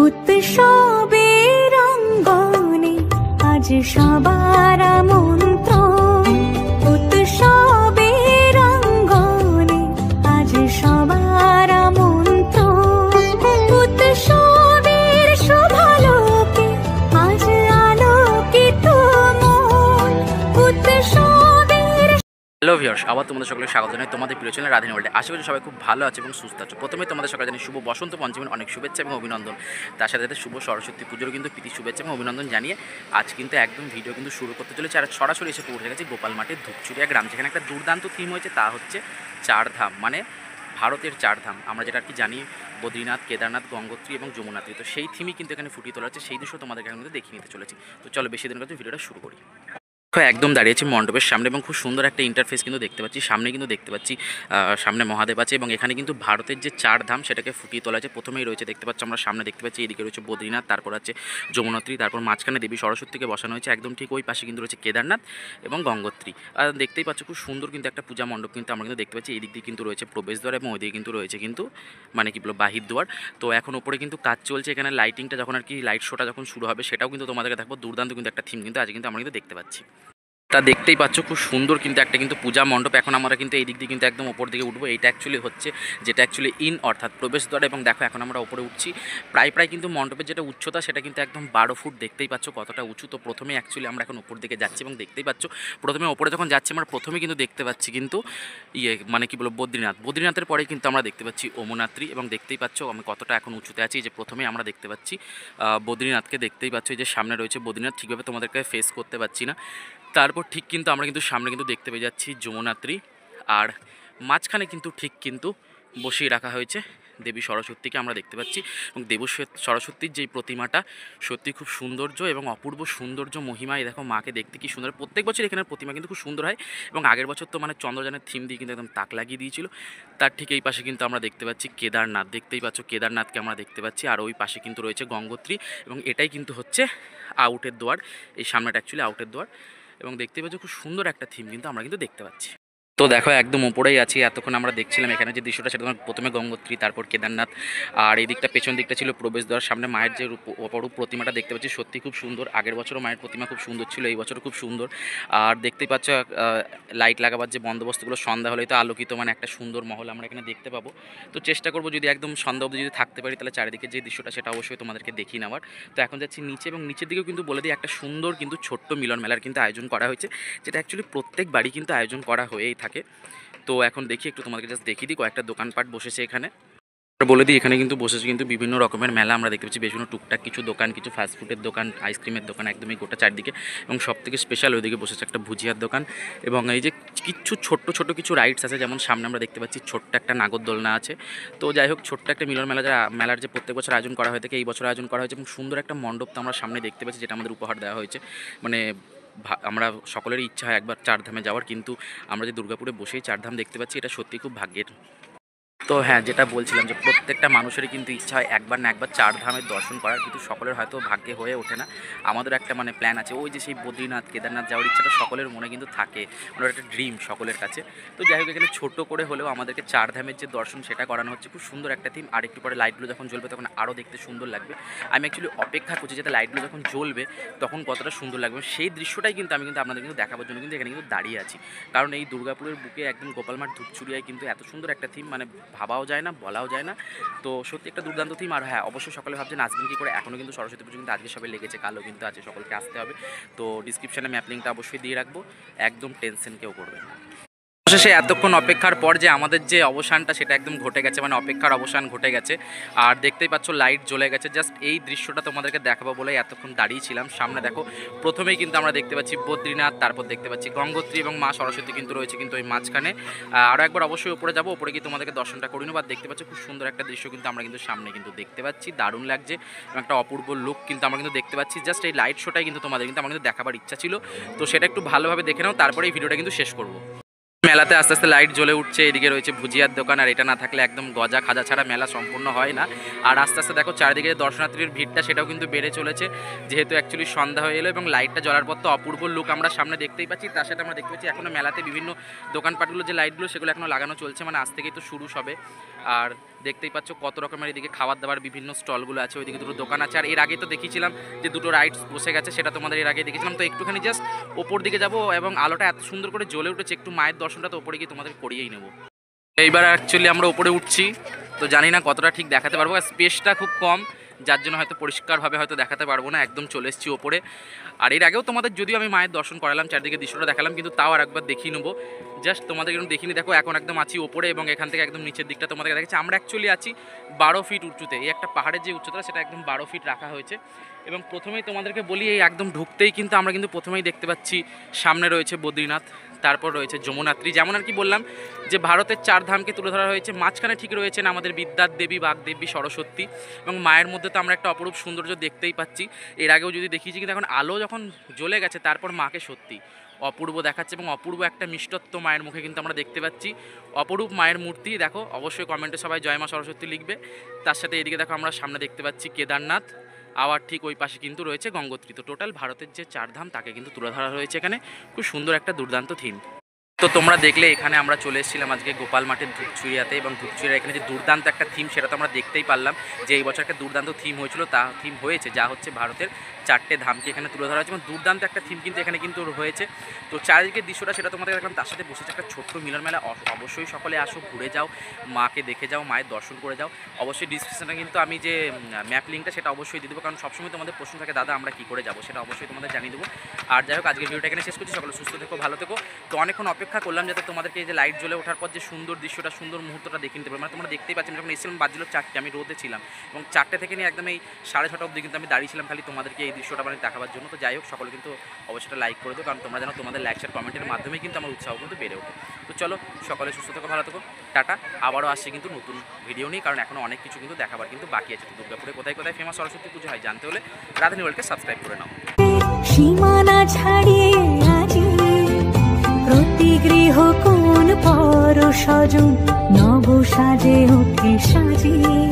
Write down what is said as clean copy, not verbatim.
উৎসবের অঙ্গনে আজ সবার আমন্ত্রণ, উৎসবের অঙ্গনে আজ সবার আমন্ত্রণ, উৎসবের শোভালোকে আজ আলোকিত মন, উৎসবের। হ্যালো ভিউয়ার্স, আবার তোমাদের সকলকে স্বাগত জানাই তোমাদের প্রিয় চ্যানেল রাধিনী ওয়ার্ল্ডে। আশা করি সবাই খুব ভালো আছে এবং সুস্থ আছে। প্রথমে তোমাদের সকালে জানি শুভ বসন্ত পঞ্চমীর অনেক শুভেচ্ছা এবং অভিনন্দন। তার সাথে সাথে শুভ সরস্বতী পুজোরও কিন্তু প্রীতি শুভেচ্ছা এবং অভিনন্দন জানিয়ে আজ কিন্তু একদম ভিডিও কিন্তু শুরু করতে চলেছে। আর সরাসরি এসে পৌঁছে গেছে গোপাল মাঠের ধূপচুরিয়া গ্রাম, যেখানে একটা দুর্দান্ত থিম হয়েছে, তা হচ্ছে চারধাম, মানে ভারতের চারধাম। আমরা যেটা আর কি জানি, বদ্রীনাথ, কেদারনাথ, গঙ্গোত্রী এবং যমুনাত্রী। তো সেই থিমই কিন্তু এখানে ফুটিয়ে তোলা হচ্ছে, সেই দৃশ্য তোমাদের এখানে কিন্তু দেখিয়ে নিতে চলেছি। তো চলো বেশি দিন কাছে ভিডিওটা শুরু করি। একদম দাঁড়িয়েছি মণ্ডপের সামনে এবং খুব সুন্দর একটা ইন্টারফেস কিন্তু দেখতে পাচ্ছি। সামনে কিন্তু দেখতে পাচ্ছি সামনে মহাদেব আছে এবং এখানে কিন্তু ভারতের যে চার ধাম সেটাকে ফুটিয়ে তোলা আছে। প্রথমেই রয়েছে দেখতে পাচ্ছি আমরা সামনে দেখতে পাচ্ছি, এদিকে রয়েছে বদ্রীনাথ, তারপর আছে যমুনোত্রী, তারপর মাঝখানে দেবী সরস্বতীকে বসানো হয়েছে। একদম ঠিক ওই পাশে কিন্তু রয়েছে কেদারনাথ এবং গঙ্গোত্রী। আর দেখতেই পাচ্ছ খুব সুন্দর কিন্তু একটা পূজা মণ্ডপ কিন্তু আমরা কিন্তু দেখতে পাচ্ছি। এই দিক দিয়ে কিন্তু রয়েছে প্রবেশদ্বার এবং ওইদিকে কিন্তু রয়েছে কিন্তু মানে কি বলবো বাহির দুয়ার। তো এখন ওপরে কিন্তু কাজ চলছে। এখানে লাইটিংটা যখন আর কি লাইট শোটা যখন শুরু হবে সেটাও কিন্তু তোমাদেরকে দেখবো। দুর্দান্ত কিন্তু একটা থিম কিন্তু আজ কিন্তু আমরা কিন্তু দেখতে পাচ্ছি। তা দেখতেই পাচ্ছ খুব সুন্দর কিন্তু একটা কিন্তু পূজা মণ্ডপ। এখন আমরা কিন্তু এই দিক দিয়ে কিন্তু একদম ওপর দিকে উঠবো। এইটা অ্যাকচুয়ালি হচ্ছে যেটা অ্যাকচুয়ালি অর্থাৎ প্রবেশদ্বার। এবং দেখো এখন আমরা ওপরে উঠছি। প্রায় কিন্তু মণ্ডপের যেটা উচ্চতা সেটা কিন্তু একদম 12 ফুট। দেখতেই পাচ্ছ কতটা উঁচু। তো প্রথমে অ্যাকচুয়ালি আমরা এখন ওপর দিকে যাচ্ছি এবং দেখতেই পাচ্ছ প্রথমে ওপরে যখন যাচ্ছি আমরা প্রথমে কিন্তু দেখতে পাচ্ছি কিন্তু মানে কি বলবো বদ্রীনাথের পরে কিন্তু আমরা দেখতে পাচ্ছি যমুনাত্রী। এবং দেখতেই পাচ্ছ আমি কতটা এখন উঁচুতে আছি। যে প্রথমে আমরা দেখতে পাচ্ছি বদ্রীনাথকে, দেখতেই পাচ্ছ এই যে সামনে রয়েছে বদ্রীনাথ, ঠিকভাবে তোমাদেরকে ফেস করতে পারছি না। তারপর ঠিক কিন্তু আমরা কিন্তু সামনে কিন্তু দেখতে পেয়ে যাচ্ছি যমুনাত্রী। আর মাঝখানে কিন্তু ঠিক কিন্তু বসিয়ে রাখা হয়েছে দেবী সরস্বতীকে আমরা দেখতে পাচ্ছি। এবং সরস্বতীর যেই প্রতিমাটা সত্যি খুব সৌন্দর্য এবং অপূর্ব সৌন্দর্য মহিমায়। দেখো মাকে দেখতে কি সুন্দর। প্রত্যেক বছর এখানের প্রতিমা কিন্তু খুব সুন্দর হয় এবং আগের বছর তো মানে চন্দ্রযানের থিম দিয়ে কিন্তু একদম তাক লাগিয়ে দিয়েছিল। তার ঠিক এই পাশে কিন্তু আমরা দেখতে পাচ্ছি কেদারনাথ, দেখতেই পাচ্ছ কেদারনাথকে আমরা দেখতে পাচ্ছি। আর ওই পাশে কিন্তু রয়েছে গঙ্গোত্রী এবং এটাই কিন্তু হচ্ছে আউটের দুয়ার। এই সামনেটা অ্যাকচুয়ালি আউটের দুয়ার এবং দেখতে পাচ্ছ খুব সুন্দর একটা থিম কিন্তু আমরা কিন্তু দেখতে পাচ্ছি। তো দেখো একদম উপরেই আছি। এতক্ষণ আমরা দেখছিলাম এখানে যে দৃশ্যটা সেটা প্রথমে গঙ্গোত্রী, তারপর কেদারনাথ, আর এই দিকটা পেছন দিকটা ছিল প্রবেশদ্বার। সামনে মায়ের যে অপরূপ প্রতিমাটা দেখতে পাচ্ছি, সত্যি খুব সুন্দর। আগের বছরও মায়ের প্রতিমা খুব সুন্দর ছিল, এই বছরও খুব সুন্দর। আর দেখতেই পাচ্ছ লাইট লাগাবার যে বন্দোবস্তগুলো, সন্ধ্যা হলেই তো আলোকিত মানে একটা সুন্দর মহল আমরা এখানে দেখতে পাবো। তো চেষ্টা করবো যদি একদম সন্ধ্যা অবধি যদি থাকতে পারি তাহলে চারিদিকে যে দৃশ্যটা সেটা অবশ্যই তোমাদেরকে দেখিয়ে নেওয়ার। তো এখন যাচ্ছি নিচে এবং নিচের দিকেও কিন্তু বলে দিই একটা সুন্দর কিন্তু ছোট্ট মিলন মেলার কিন্তু আয়োজন করা হয়েছে, যেটা অ্যাকচুয়ালি প্রত্যেক বাড়ি কিন্তু আয়োজন করা হয়েই থাকে। তো এখন দেখি একটু তোমাদেরকে জাস্ট দেখিয়ে দিই। কয়েকটা দোকানপাট বসেছে এখানে, বলে দিই এখানে কিন্তু বসেছে কিন্তু বিভিন্ন রকমের মেলা আমরা দেখতে পাচ্ছি। বিভিন্ন টুকটাক কিছু দোকান, কিছু ফাস্টফুডের দোকান, আইসক্রিমের দোকান, একদমই গোটা চারদিকে। এবং সব থেকে স্পেশাল ওইদিকে বসেছে একটা ভুজিয়ার দোকান। এবং এই যে কিছু ছোট কিছু রাইডস আছে, যেমন সামনে আমরা দেখতে পাচ্ছি ছোট্ট একটা নাগরদোলনা আছে। তো যাই হোক, ছোট্ট একটা মিলন মেলার যে প্রত্যেক বছর আয়োজন করা হয়ে থাকে, এই বছর আয়োজন করা হয়েছে। এবং সুন্দর একটা মণ্ডপ তো আমরা সামনে দেখতে পাচ্ছি, যেটা আমাদের উপহার দেওয়া হয়েছে। মানে আমরা সকলেরই ইচ্ছা হয় একবার চারধামে যাওয়ার, কিন্তু আমরা যে দুর্গাপুরে বসেই চারধাম দেখতে পাচ্ছি, এটা সত্যি খুব ভাগ্যের। তো হ্যাঁ, যেটা বলছিলাম যে প্রত্যেকটা মানুষেরই কিন্তু ইচ্ছা হয় একবার না একবার চারধামের দর্শন করার, কিন্তু সকলের হয়তো ভাগ্যে হয়ে ওঠে না। আমাদের একটা মানে প্ল্যান আছে, ওই যে সেই বদ্রীনাথ কেদারনাথ যাওয়ার ইচ্ছাটা সকলের মনে কিন্তু থাকে, ওনার একটা ড্রিম সকলের কাছে। তো যাই হোক, এখানে ছোটো করে হলেও আমাদেরকে চারধামের যে দর্শন সেটা করানো হচ্ছে। খুব সুন্দর একটা থিম। আর একটু পরে লাইটগুলো যখন জ্বলবে তখন আরও দেখতে সুন্দর লাগবে। আমি অ্যাকচুয়ালি অপেক্ষা করছি যাতে লাইটগুলো যখন জ্বলবে তখন কতটা সুন্দর লাগবে, সেই দৃশ্যটাই কিন্তু আমি কিন্তু আপনাদের কিন্তু দেখাবার জন্য কিন্তু এখানে কিন্তু দাঁড়িয়ে আছি। কারণ এই দুর্গাপুরের বুকে একদম গোপালমাঠ ধূপচুরিয়ায় কিন্তু এত সুন্দর একটা থিম মানে ভাবাও যায় না, বলাও যায় না। তো সত্যি একটা দুর্দান্ত থিম। আর হ্যাঁ, অবশ্যই সকলে ভাবছেন আসবেন কী করে। এখনও কিন্তু সরস্বতী পুজো কিন্তু আজকে সবাই লেগেছে, কালও কিন্তু আছে, সকলকে আসতে হবে। তো ডিসক্রিপশানে ম্যাপ লিঙ্কটা অবশ্যই দিয়ে রাখবো, একদম টেনশন কেউ করবেন না। অবশেষে এতক্ষণ অপেক্ষার পর যে আমাদের যে অবসানটা সেটা একদম ঘটে গেছে, মানে অপেক্ষার অবসান ঘটে গেছে। আর দেখতেই পাচ্ছ লাইট জ্বলে গেছে। জাস্ট এই দৃশ্যটা তোমাদেরকে দেখাবো বলে এতক্ষণ দাঁড়িয়েছিলাম। সামনে দেখো প্রথমেই কিন্তু আমরা দেখতে পাচ্ছি বদ্রীনাথ, তারপর দেখতে পাচ্ছি গঙ্গোত্রী এবং মা সরস্বতী কিন্তু রয়েছে কিন্তু ওই মাঝখানে। আরও একবার অবশ্যই উপরে যাবো, উপরে গিয়ে তোমাদেরকে দর্শনটা করে নেবো। আর দেখতে পাচ্ছ খুব সুন্দর একটা দৃশ্য কিন্তু আমরা কিন্তু সামনে কিন্তু দেখতে পাচ্ছি, দারুণ লাগছে এবং একটা অপূর্ব লুক কিন্তু আমরা কিন্তু দেখতে পাচ্ছি। জাস্ট এই লাইট শোটাই কিন্তু তোমাদের কিন্তু আমার কিন্তু দেখাবার ইচ্ছা ছিল। তো সেটা একটু ভালোভাবে দেখে নাও, তারপরে এই ভিডিওটা কিন্তু শেষ করবো। মেলাতে আস্তে আস্তে লাইট জ্বলে উঠছে, এদিকে রয়েছে ভুজিয়ার দোকান। আর এটা না থাকলে একদম গজা খাজা ছাড়া মেলা সম্পূর্ণ হয় না। আর আস্তে আস্তে দেখো চারিদিকে দর্শনার্থীর ভিড়টা সেটাও কিন্তু বেড়ে চলেছে, যেহেতু অ্যাকচুয়ালি সন্ধ্যা হয়ে এলো এবং লাইটটা জ্বলার পর তো অপূর্ব লুক আমরা সামনে দেখতেই পাচ্ছি। তার সাথে আমরা দেখতে পাচ্ছি এখনও মেলাতে বিভিন্ন দোকানপাটগুলো যে লাইটগুলো সেগুলো এখনও লাগানো চলছে, মানে আজ থেকেই তো শুরু সবে। আর দেখতেই পাচ্ছ কত রকমের এদিকে খাবার দাবার বিভিন্ন স্টলগুলো আছে, ওইদিকে দুটো দোকান আছে। আর এর আগে তো দেখিয়েছিলাম যে দুটো রাইডস বসে গেছে, সেটা তোমাদের এর আগে দেখেছিলাম। তো একটুখানি জাস্ট ওপর দিকে যাব এবং আলোটা এত সুন্দর করে জ্বলে উঠেছে, একটু মায়ের দর্শনটা তো ওপরে গিয়ে তোমাদের করিয়েই নেবো। এইবার অ্যাকচুয়ালি আমরা ওপরে উঠছি, তো জানি না কতটা ঠিক দেখাতে পারবো, স্পেসটা খুব কম, যার জন্য হয়তো পরিষ্কারভাবে হয়তো দেখাতে পারবো না। একদম চলে এসেছি ওপরে। আর এর আগেও তোমাদের যদিও আমি মায়ের দর্শন করালাম, চারদিকে দৃশ্যটা দেখালাম, কিন্তু তাও আর একবার দেখিয়ে নেবো। জাস্ট তোমাদের একদম দেখিনি, দেখো এখন একদম আছি ওপরে এবং এখান থেকে একদম নিচের দিকটা তোমাদের দেখাচ্ছি। আমরা অ্যাকচুয়ালি আছি 12 ফিট উঁচুতে। এই একটা পাহাড়ের যে উচ্চতা সেটা একদম 12 ফিট রাখা হয়েছে। এবং প্রথমেই তোমাদেরকে বলি, এই একদম ঢুকতেই কিন্তু আমরা কিন্তু প্রথমেই দেখতে পাচ্ছি সামনে রয়েছে বদ্রীনাথ, তারপর রয়েছে যমুনাত্রী। যেমন আর কি বললাম যে ভারতের 4 ধামকে তুলে ধরা হয়েছে, মাঝখানে ঠিক রয়েছেন আমাদের বিদ্যার দেবী, বাগদেবী, সরস্বতী। এবং মায়ের মধ্যে তো আমরা একটা অপরূপ সৌন্দর্য দেখতেই পাচ্ছি। এর আগেও যদি দেখিয়েছি, কিন্তু এখন আলো যখন জ্বলে গেছে তারপর মাকে সত্যি অপূর্ব দেখাচ্ছে এবং অপূর্ব একটা মিষ্টত্ব মায়ের মুখে কিন্তু আমরা দেখতে পাচ্ছি। অপরূপ মায়ের মূর্তি দেখো, অবশ্যই কমেন্টে সবাই জয় মা সরস্বতী লিখবে। তার সাথে এদিকে দেখো আমরা সামনে দেখতে পাচ্ছি কেদারনাথ, আবার ঠিক ওই পাশে কিন্তু রয়েছে গঙ্গোত্রী। তো টোটাল ভারতের যে 4 ধাম তাকে কিন্তু তুলে ধরা হয়েছে এখানে। খুব সুন্দর একটা দুর্দান্ত থিম। তো তোমরা দেখলে এখানে আমরা চলে এসেছিলাম আজকে গোপাল মাঠের ধূপচুরিয়াতে, এবং ধূপচুরিয়ার এখানে যে দুর্দান্ত একটা থিম সেটা তো আমরা দেখতেই পারলাম যে এই বছর একটা দুর্দান্ত থিম হয়েছিল, তা থিম হয়েছে যা হচ্ছে ভারতের 4টে ধামকে এখানে তুলে ধরা হয়েছে এবং দুর্দান্ত একটা থিম কিন্তু এখানে কিন্তু হয়েছে। তো চারিদিকের দৃশ্যটা সেটা তোমাদের দেখলাম, তার সাথে বসেছে একটা ছোট্ট মিলন মেলা। অবশ্যই সকলে আসো, ঘুরে যাও, মাকে দেখে যাও, মায়ের দর্শন করে যাও। অবশ্যই ডিসক্রিপশনে কিন্তু আমি যে ম্যাপ লিঙ্কটা সেটা অবশ্যই দিয়ে দেবো, কারণ সবসময় তোমাদের প্রশ্ন থাকে দাদা আমরা কী করে যাবো, সেটা অবশ্যই তোমাদের জানিয়ে দেবো। আর যাই হোক আজকের ভিডিওটা এখানে শেষ করছি। সকলে সুস্থ থেকো, ভালো থেকো। তো অনেকক্ষণ অপেক্ষা করলাম যাতে তোমাদেরকে এই যে লাইট জ্বলে ওঠার পর যে সুন্দর দৃশ্যটা, সুন্দর মুহূর্তটা দেখে নিতে পারবে। মানে তোমরা দেখতেই পাচ্ছি যখন এসেছিলাম বাজছিল 4টে, আমি রোদে ছিলাম এবং 4টে থেকে নিয়ে একদম এই 6:30 অবধি কিন্তু আমি দাঁড়িয়েছিলাম খালি তোমাদেরকে এই দৃশ্যটা মানে দেখাবার জন্য। তো যাই হোক সকলে কিন্তু অবশ্যই লাইক করে দেবো, কারণ তোমরা জানো তোমাদের লাইক শেয়ার কমেন্টের মাধ্যমেই কিন্তু আমার উৎসাহ কিন্তু বেড়ে ওঠে। তো চলো সকলে সুস্থ থেকো, ভালো থেকো, টাটা। আবারও আসছে কিন্তু নতুন ভিডিও নিয়ে, কারণ এখনও অনেক কিছু কিন্তু দেখাবার কিন্তু বাকি আছে। দুর্গাপুরে কোথায় কোথায় ফেমাস সরস্বতী পুজো হয় জানতে হলে রাধানী ওয়ার্ল্ডকে সাবস্ক্রাইব করে নাও। সীমানা ছাড়িয়ে আজি প্রতি গৃহ কোন পর সজন নব সাজে ওঠে সাজিয়ে।